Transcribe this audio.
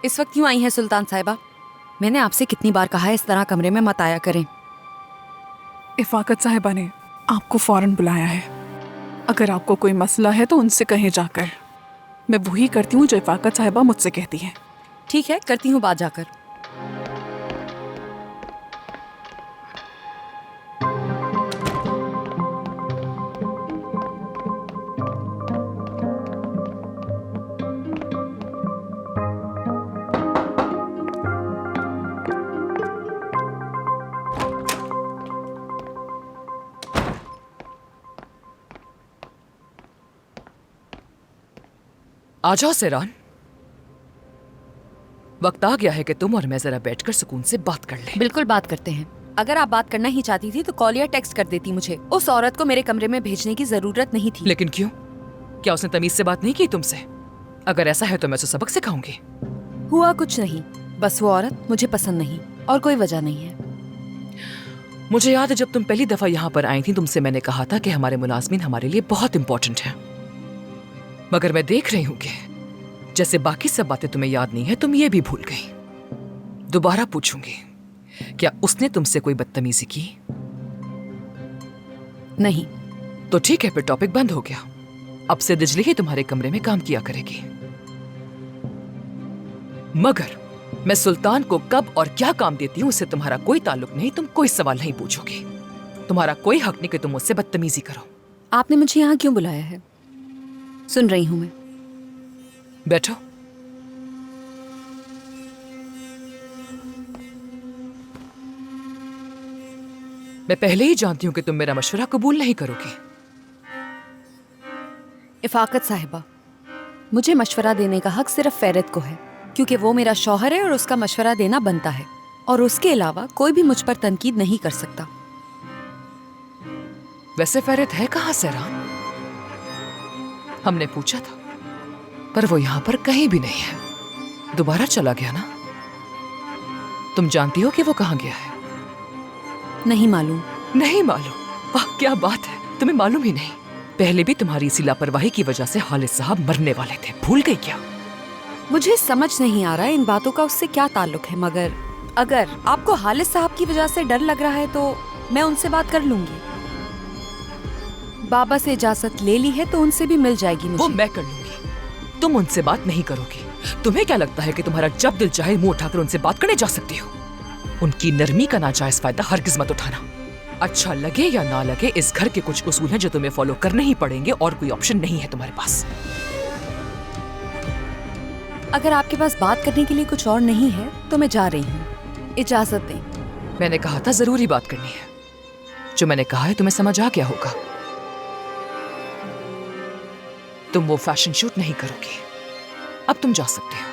इस वक्त क्यों आई हैं सुल्तान साहिबा? मैंने आपसे कितनी बार कहा है इस तरह कमरे में मत आया करें। इफाकत साहिबा ने आपको फौरन बुलाया है। अगर आपको कोई मसला है तो उनसे कहें जाकर। मैं वही करती हूँ जो इफाकत साहिबा मुझसे कहती हैं। ठीक है, करती हूँ बात जाकर। आ जाओ सेरान, वक्त आ गया है कि तुम और मैं जरा बैठकर सुकून से बात कर लें। बिल्कुल बात करते हैं। अगर आप बात करना ही चाहती थी तो कॉल या टेक्स्ट कर देती मुझे। उस औरत को मेरे कमरे में भेजने की जरूरत नहीं थी। लेकिन क्यों? क्या उसने तमीज से बात नहीं की तुमसे? अगर ऐसा है तो मैं उसे सबक सिखाऊंगी। हुआ कुछ नहीं, बस वो औरत मुझे पसंद नहीं और कोई वजह नहीं है। मुझे याद है जब तुम पहली दफा यहाँ पर आई थी, तुमसे मैंने कहा था कि हमारे मुलाजमीन हमारे लिए बहुत इंपॉर्टेंट है। मगर मैं देख रही हूँ कि जैसे बाकी सब बातें तुम्हें याद नहीं है, तुम ये भी भूल गई। दोबारा पूछूंगी, क्या उसने तुमसे कोई बदतमीजी की? नहीं। तो ठीक है, फिर टॉपिक बंद हो गया। अब से दिजली ही तुम्हारे कमरे में काम किया करेगी। मगर मैं सुल्तान को कब और क्या काम देती हूँ उससे तुम्हारा कोई ताल्लुक नहीं। तुम कोई सवाल नहीं पूछोगे। तुम्हारा कोई हक नहीं कि तुम मुझसे बदतमीजी करो। आपने मुझे यहाँ क्यों बुलाया है? सुन रही हूँ मैं। बैठो। मैं पहले ही जानती हूं कि तुम मेरा मशवरा कबूल नहीं करोगे। इफाकत साहिबा, मुझे मशवरा देने का हक सिर्फ फैरत को है, क्योंकि वो मेरा शौहर है और उसका मशवरा देना बनता है। और उसके अलावा कोई भी मुझ पर तनकीद नहीं कर सकता। वैसे फैरत है कहाँ सेरान? हमने पूछा था, पर वो यहाँ पर कहीं भी नहीं है। दोबारा चला गया ना? तुम जानती हो कि वो कहाँ गया है? नहीं मालूम। नहीं मालूम? वाह क्या बात है, तुम्हें मालूम ही नहीं। पहले भी तुम्हारी इसी लापरवाही की वजह से हालिद साहब मरने वाले थे, भूल गई क्या? मुझे समझ नहीं आ रहा इन बातों का उससे क्या ताल्लुक है, मगर अगर आपको हालिद साहब की वजह से डर लग रहा है तो मैं उनसे बात कर लूंगी। बाबा से इजाजत ले ली है तो उनसे भी मिल जाएगी मुझे। वो मैं कर लूंगी, तुम उनसे बात नहीं करोगी। तुम्हें क्या लगता है कि तुम्हारा जब दिल चाहे मुंह उठाकर उनसे बात करने जा सकती हो? उनकी नरमी का नाजायज फायदा हरगिज मत उठाना। अच्छा लगे या ना लगे, इस घर के कुछ उसूल हैं जो तुम्हें फॉलो करने ही पड़ेंगे और कोई ऑप्शन नहीं है तुम्हारे पास। अगर आपके पास बात करने के लिए कुछ और नहीं है तो मैं जा रही हूँ, इजाजत दें। मैंने कहा था जरूरी बात करनी है। जो मैंने कहा है तुम्हें समझ आ गया होगा। तुम वो फैशन शूट नहीं करोगी। अब तुम जा सकते हो।